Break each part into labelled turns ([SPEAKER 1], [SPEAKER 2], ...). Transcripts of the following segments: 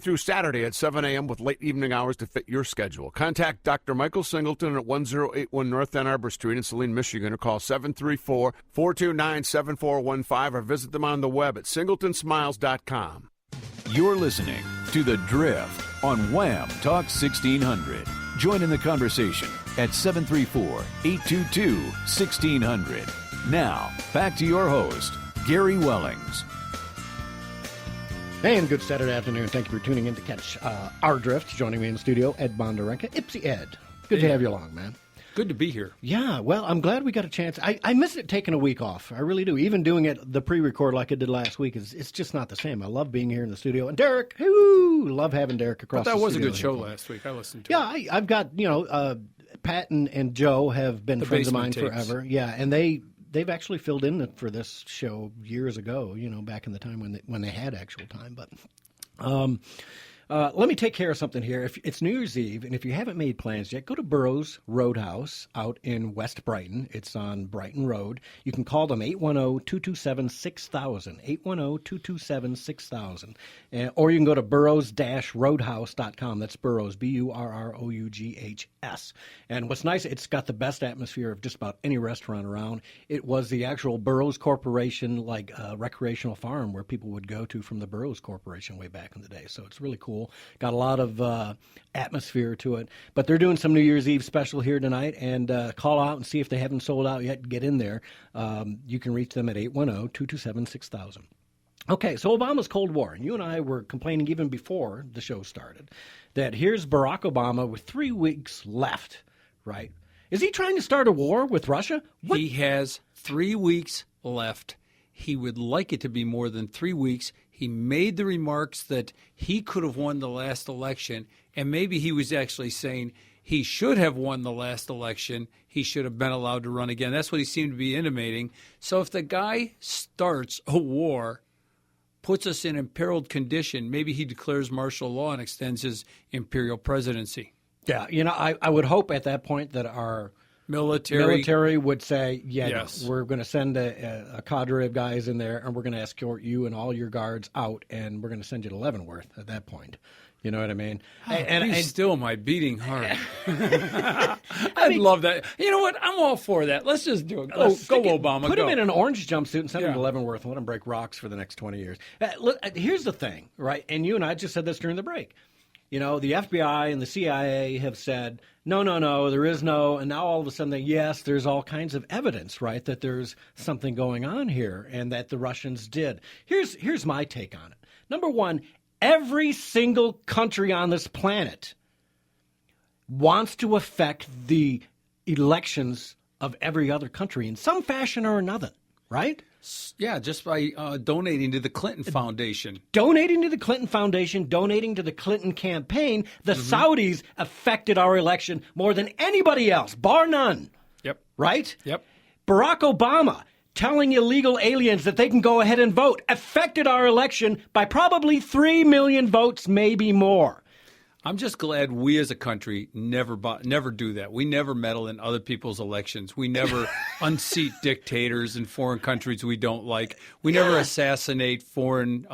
[SPEAKER 1] through Saturday at 7 a.m. with late evening hours to fit your schedule. Contact Dr. Michael Singleton at 1081 North Ann Arbor Street in Saline, Michigan, or call 734-429-7415 or visit them on the web at singletonsmiles.com.
[SPEAKER 2] You're listening to The Drift on Wham Talk 1600. Join in the conversation at 734-822-1600. Now, back to your host, Gary Wellings.
[SPEAKER 3] And good Saturday afternoon. Thank you for tuning in to catch our drift. Joining me in the studio, Ed Bonderenka. Ipsy Ed. Good to have you along, man.
[SPEAKER 4] Good to be here.
[SPEAKER 3] Yeah, well, I'm glad we got a chance. I miss it taking a week off. I really do. Even doing it, the pre-record like I did last week, it's just not the same. I love being here in the studio. And Derek, love having Derek across the studio.
[SPEAKER 4] That was a good show last week. I listened to it.
[SPEAKER 3] Yeah, I've got, Pat and Joe have been friends of mine forever. Yeah, and they've actually filled in for this show years ago, back in the time when they had actual time. But let me take care of something here. It's New Year's Eve, and if you haven't made plans yet, go to Burroughs Roadhouse out in West Brighton. It's on Brighton Road. You can call them 810-227-6000, 810-227-6000. Or you can go to burroughs-roadhouse.com. That's Burroughs, Burroughs. And what's nice, it's got the best atmosphere of just about any restaurant around. It was the actual Burroughs Corporation, recreational farm where people would go to from the Burroughs Corporation way back in the day. So it's really cool. Got a lot of atmosphere to it. But they're doing some New Year's Eve special here tonight, and call out and see if they haven't sold out yet. Get in there. You can reach them at 810-227-6000. Okay, so Obama's Cold War, and you and I were complaining even before the show started that here's Barack Obama with 3 weeks left, right? Is he trying to start a war with Russia? What?
[SPEAKER 4] He has 3 weeks left. He would like it to be more than 3 weeks. He made the remarks that he could have won the last election, and maybe he was actually saying he should have won the last election. He should have been allowed to run again. That's what he seemed to be intimating. So if the guy starts a war, puts us in imperiled condition, maybe he declares martial law and extends his imperial presidency.
[SPEAKER 3] Yeah, I would hope at that point that our military would say, yes. No, we're going to send a cadre of guys in there, and we're going to escort you and all your guards out, and we're going to send you to Leavenworth at that point. You know what I mean?
[SPEAKER 4] And still my beating heart. I'd love that. You know what? I'm all for that. Let's just do it. Go Obama.
[SPEAKER 3] Put him in an orange jumpsuit and send him to Leavenworth and let him break rocks for the next 20 years. Look, here's the thing, right? And you and I just said this during the break. The FBI and the CIA have said, no, there is no, and now all of a sudden, yes, there's all kinds of evidence, right, that there's something going on here and that the Russians did. Here's my take on it. Number one, every single country on this planet wants to affect the elections of every other country in some fashion or another, right?
[SPEAKER 4] Yeah, just by donating to the Clinton Foundation.
[SPEAKER 3] Donating to the Clinton Foundation, donating to the Clinton campaign. The Saudis affected our election more than anybody else, bar none.
[SPEAKER 4] Yep.
[SPEAKER 3] Right?
[SPEAKER 4] Yep.
[SPEAKER 3] Barack Obama telling illegal aliens that they can go ahead and vote affected our election by probably 3 million votes, maybe more.
[SPEAKER 4] I'm just glad we as a country never do that. We never meddle in other people's elections. We never unseat dictators in foreign countries we don't like. We never assassinate foreign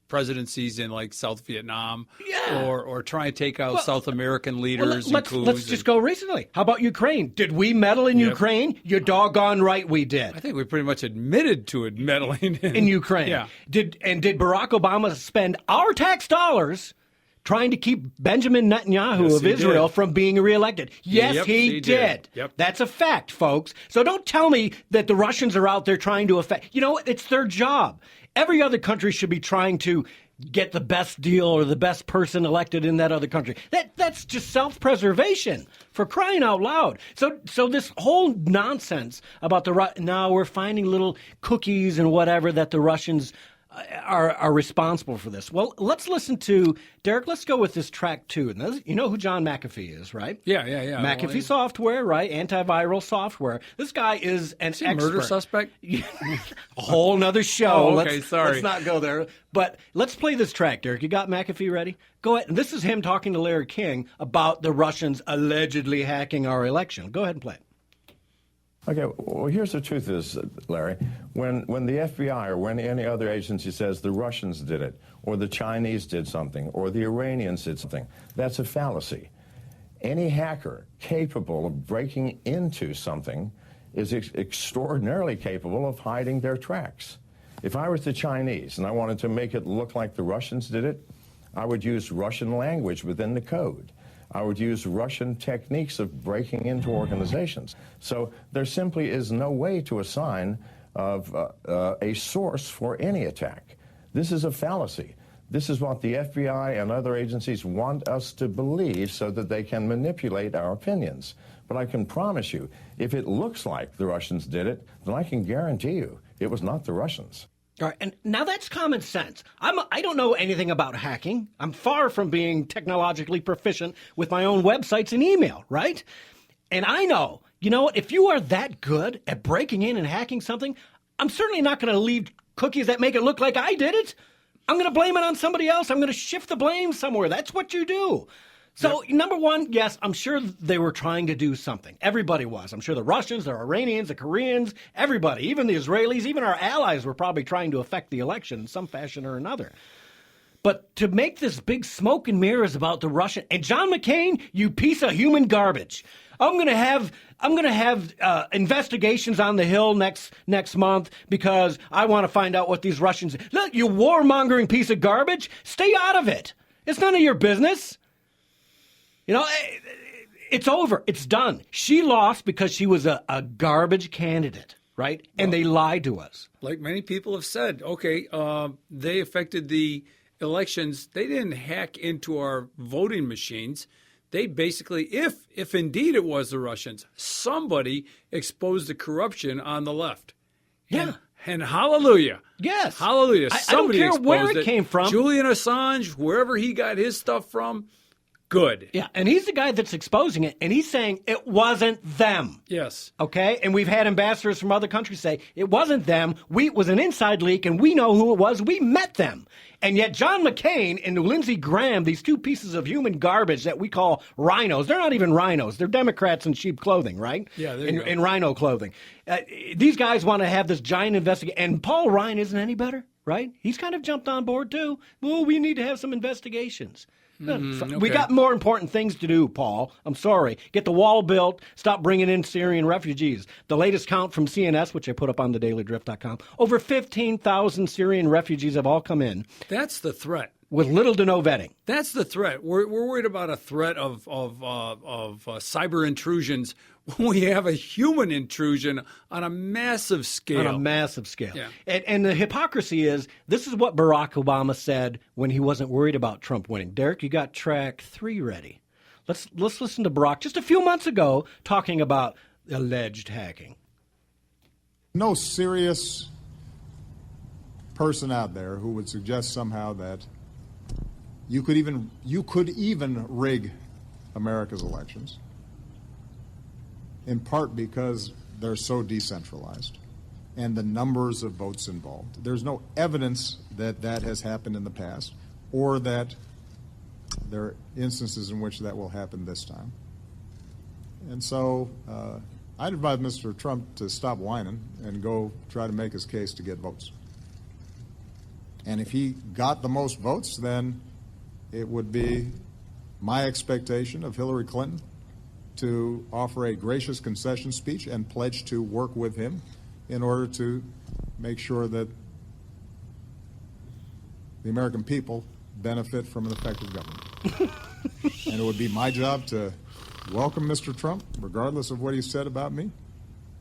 [SPEAKER 4] presidencies in like South Vietnam or try and take out South American leaders.
[SPEAKER 3] Let's just go recently. How about Ukraine? Did we meddle in Ukraine? You're doggone right we did.
[SPEAKER 4] I think we pretty much admitted to it meddling
[SPEAKER 3] in Ukraine.
[SPEAKER 4] Yeah.
[SPEAKER 3] Did Barack Obama spend our tax dollars trying to keep Benjamin Netanyahu of Israel from being reelected? Yes, he did.
[SPEAKER 4] Yep.
[SPEAKER 3] That's a fact, folks. So don't tell me that the Russians are out there trying to affect. You know what? It's their job. Every other country should be trying to get the best deal or the best person elected in that other country. That's just self-preservation, for crying out loud. So this whole nonsense about now we're finding little cookies and whatever that the Russians are responsible for this. Well, let's listen to Derek. Let's go with this track too. And you know who John McAfee is, right?
[SPEAKER 4] Yeah.
[SPEAKER 3] McAfee software, right? Antiviral software. This guy is an expert.
[SPEAKER 4] Murder suspect?
[SPEAKER 3] A whole nother show.
[SPEAKER 4] Oh, okay, sorry.
[SPEAKER 3] Let's not go there. But let's play this track, Derek. You got McAfee ready? Go ahead. And this is him talking to Larry King about the Russians allegedly hacking our election. Go ahead and play it.
[SPEAKER 5] Okay, well, here's the truth is, Larry, when the FBI or when any other agency says the Russians did it, or the Chinese did something, or the Iranians did something, that's a fallacy. Any hacker capable of breaking into something is extraordinarily capable of hiding their tracks. If I was the Chinese and I wanted to make it look like the Russians did it, I would use Russian language within the code. I would use Russian techniques of breaking into organizations. So there simply is no way to assign a source for any attack. This is a fallacy. This is what the FBI and other agencies want us to believe so that they can manipulate our opinions. But I can promise you, if it looks like the Russians did it, then I can guarantee you it was not the Russians.
[SPEAKER 3] All right, and now that's common sense. I don't know anything about hacking. I'm far from being technologically proficient with my own websites and email, right? And I know, you know what, if you are that good at breaking in and hacking something, I'm certainly not going to leave cookies that make it look like I did it. I'm going to blame it on somebody else. I'm going to shift the blame somewhere. That's what you do. So, number one, yes, I'm sure they were trying to do something. Everybody was. I'm sure the Russians, the Iranians, the Koreans, everybody, even the Israelis, even our allies were probably trying to affect the election in some fashion or another. But to make this big smoke and mirrors about the Russian and John McCain, you piece of human garbage. I'm going to have investigations on the Hill next month because I want to find out what these Russians. Look, you warmongering piece of garbage. Stay out of it. It's none of your business. You know, it's over. It's done. She lost because she was a garbage candidate, right? And they lied to us.
[SPEAKER 4] Like many people have said, okay, they affected the elections. They didn't hack into our voting machines. They basically, if indeed it was the Russians, somebody exposed the corruption on the left.
[SPEAKER 3] Yeah.
[SPEAKER 4] And hallelujah.
[SPEAKER 3] Yes.
[SPEAKER 4] Hallelujah.
[SPEAKER 3] I don't care where it
[SPEAKER 4] exposed
[SPEAKER 3] came from.
[SPEAKER 4] Julian Assange, wherever he got his stuff from, good.
[SPEAKER 3] Yeah, and he's the guy that's exposing it, and he's saying it wasn't them.
[SPEAKER 4] Yes.
[SPEAKER 3] Okay? And we've had ambassadors from other countries say it wasn't them. It was an inside leak, and we know who it was. We met them. And yet John McCain and Lindsey Graham, these two pieces of human garbage that we call rhinos, they're not even rhinos. They're Democrats in sheep clothing, right?
[SPEAKER 4] Yeah, there you go.
[SPEAKER 3] In rhino clothing. These guys want to have this giant investigation. And Paul Ryan isn't any better, right? He's kind of jumped on board, too. Well, we need to have some investigations.
[SPEAKER 4] Okay.
[SPEAKER 3] We got more important things to do, Paul. I'm sorry. Get the wall built. Stop bringing in Syrian refugees. The latest count from CNS, which I put up on thedailydrift.com, over 15,000 Syrian refugees have all come in.
[SPEAKER 4] That's the threat.
[SPEAKER 3] With little to no vetting.
[SPEAKER 4] That's the threat. We're worried about a threat of cyber intrusions when we have a human intrusion on a massive scale.
[SPEAKER 3] On a massive scale.
[SPEAKER 4] Yeah.
[SPEAKER 3] And the hypocrisy is, this is what Barack Obama said when he wasn't worried about Trump winning. Derek, you got track 3 ready. Let's listen to Barack just a few months ago talking about alleged hacking.
[SPEAKER 6] No serious person out there who would suggest somehow that you could even rig America's elections, in part because they're so decentralized and the numbers of votes involved. There's no evidence that that has happened in the past or that there are instances in which that will happen this time. And so I'd advise Mr. Trump to stop whining and go try to make his case to get votes. And if he got the most votes, then it would be my expectation of Hillary Clinton to offer a gracious concession speech and pledge to work with him in order to make sure that the American people benefit from an effective government. And it would be my job to welcome Mr. Trump, regardless of what he said about me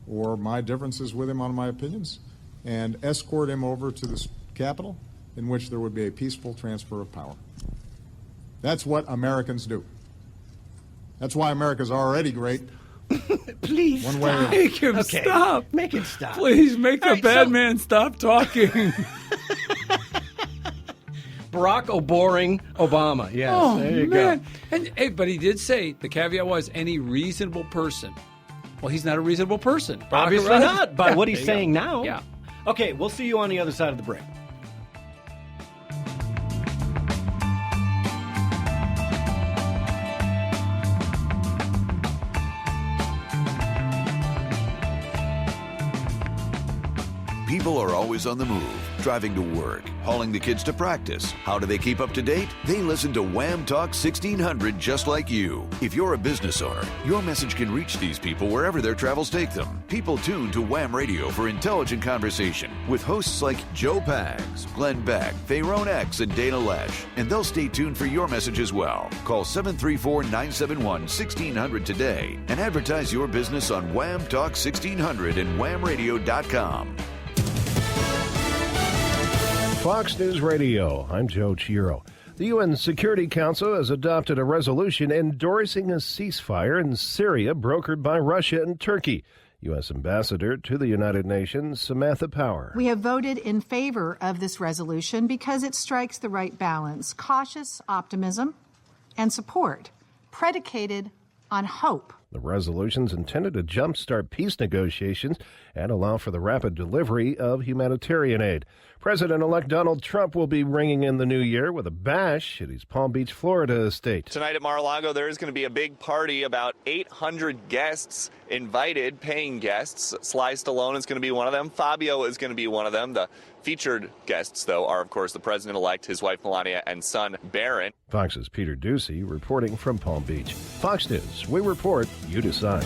[SPEAKER 6] or my differences with him on my opinions, and escort him over to the Capitol, in which there would be a peaceful transfer of power. That's what Americans do. That's why America's already great.
[SPEAKER 3] Please
[SPEAKER 6] One way
[SPEAKER 3] stop.
[SPEAKER 6] or-
[SPEAKER 4] Make him stop.
[SPEAKER 3] Make it stop.
[SPEAKER 4] Please make the
[SPEAKER 3] All right,
[SPEAKER 4] bad
[SPEAKER 3] so-
[SPEAKER 4] man stop talking.
[SPEAKER 3] Barack O'Boring Obama. Yes,
[SPEAKER 4] Oh,
[SPEAKER 3] there you
[SPEAKER 4] man.
[SPEAKER 3] go.
[SPEAKER 4] And, hey, but he did say the caveat was any reasonable person. Well, he's not a reasonable person.
[SPEAKER 3] Obviously
[SPEAKER 4] Barack-
[SPEAKER 3] not, by
[SPEAKER 4] Yeah,
[SPEAKER 3] what he's
[SPEAKER 4] there you go.
[SPEAKER 3] saying now.
[SPEAKER 4] Yeah.
[SPEAKER 3] Okay, we'll see you on the other side of the break.
[SPEAKER 2] People are always on the move, driving to work, hauling the kids to practice. How do they keep up to date? They listen to Wham Talk 1600 just like you. If you're a business owner, your message can reach these people wherever their travels take them. People tune to Wham Radio for intelligent conversation with hosts like Joe Pags, Glenn Beck, Fayron X, and Dana Lesh. And they'll stay tuned for your message as well. Call 734-971-1600 today and advertise your business on Wham Talk 1600 and whamradio.com.
[SPEAKER 7] Fox News Radio, I'm Joe Chiro. The UN Security Council has adopted a resolution endorsing a ceasefire in Syria brokered by Russia and Turkey. U.S. Ambassador to the United Nations, Samantha Power.
[SPEAKER 8] We have voted in favor of this resolution because it strikes the right balance, cautious optimism and support, predicated on hope.
[SPEAKER 7] The resolution's intended to jumpstart peace negotiations and allow for the rapid delivery of humanitarian aid. President-elect Donald Trump will be ringing in the new year with a bash at his Palm Beach, Florida estate.
[SPEAKER 9] Tonight at Mar-a-Lago, there is going to be a big party, about 800 guests invited, paying guests. Sly Stallone is going to be one of them. Fabio is going to be one of them. The featured guests, though, are, of course, the president-elect, his wife Melania, and son Barron.
[SPEAKER 7] Fox's Peter Ducey reporting from Palm Beach. Fox News, we report, you decide.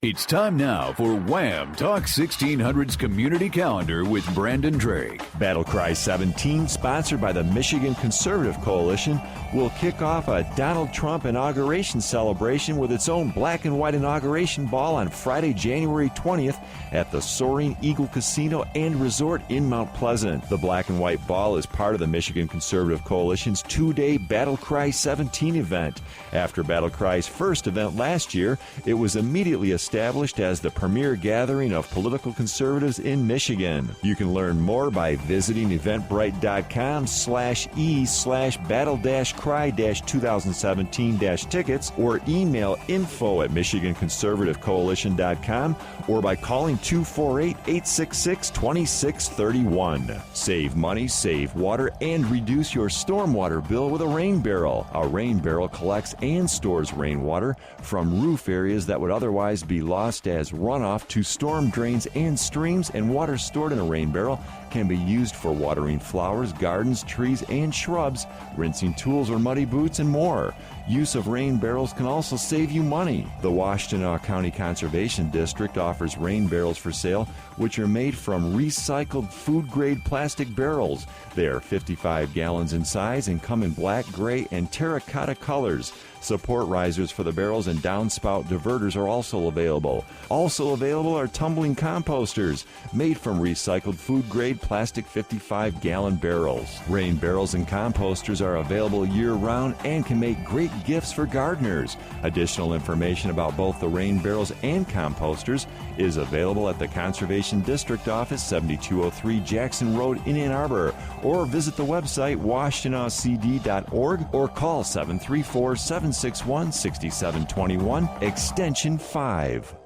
[SPEAKER 2] It's time now for Wham Talk 1600's Community Calendar with Brandon Drake.
[SPEAKER 10] Battle Cry 17, sponsored by the Michigan Conservative Coalition, will kick off a Donald Trump inauguration celebration with its own black and white inauguration ball on Friday, January 20th at the Soaring Eagle Casino and Resort in Mount Pleasant. The black and white ball is part of the Michigan Conservative Coalition's two-day Battle Cry 17 event. After Battle Cry's first event last year, it was immediately established as the premier gathering of political conservatives in Michigan. You can learn more by visiting eventbrite.com/e/battle-cry-2017-tickets or email info@michiganconservativecoalition.com or by calling 248-866-2631. Save money, save water, and reduce your stormwater bill with a rain barrel. A rain barrel collects and stores rainwater from roof areas that would otherwise be lost as runoff to storm drains and streams, and water stored in a rain barrel can be used for watering flowers, gardens, trees, and shrubs, rinsing tools or muddy boots, and more. Use of rain barrels can also save you money. The Washtenaw County Conservation District offers rain barrels for sale, which are made from recycled food-grade plastic barrels. They are 55 gallons in size and come in black, gray, and terracotta colors. Support risers for the barrels and downspout diverters are also available. Also available are tumbling composters made from recycled food-grade plastic 55-gallon barrels. Rain barrels and composters are available year-round and can make great gifts for gardeners. Additional information about both the rain barrels and composters is available at the Conservation District Office, 7203 Jackson Road in Ann Arbor, or visit the website washtenaw.cd.org or call 734-761-6721, extension 5.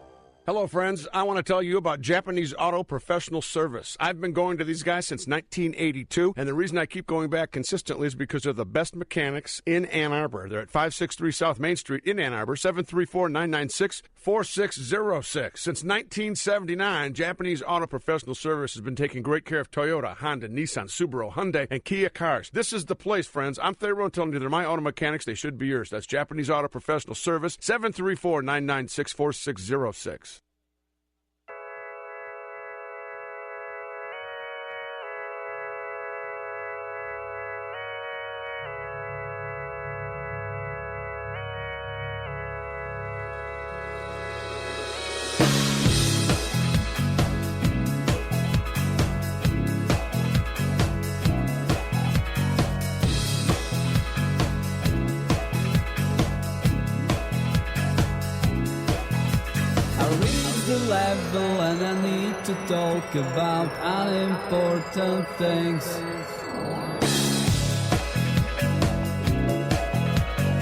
[SPEAKER 1] Hello, friends. I want to tell you about Japanese Auto Professional Service. I've been going to these guys since 1982, and the reason I keep going back consistently is because they're the best mechanics in Ann Arbor. They're at 563 South Main Street in Ann Arbor, 734-996-4606. Since 1979, Japanese Auto Professional Service has been taking great care of Toyota, Honda, Nissan, Subaru, Hyundai, and Kia cars. This is the place, friends. I'm Theron telling you they're my auto mechanics. They should be yours. That's Japanese Auto Professional Service, 734-996-4606.
[SPEAKER 11] Level and I need to talk about unimportant things.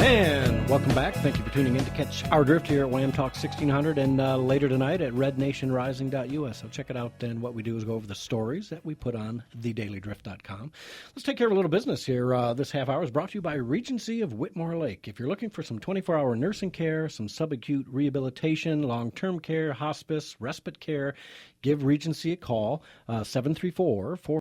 [SPEAKER 3] And Welcome back. Thank you for tuning in to catch our drift here at Wham Talk 1600 and later tonight at rednationrising.us. So check it out, and what we do is go over the stories that we put on thedailydrift.com. Let's take care of a little business here. This half hour is brought to you by Regency of Whitmore Lake. If you're looking for some 24-hour nursing care, some subacute rehabilitation, long-term care, hospice, respite care, give Regency a call, 734-4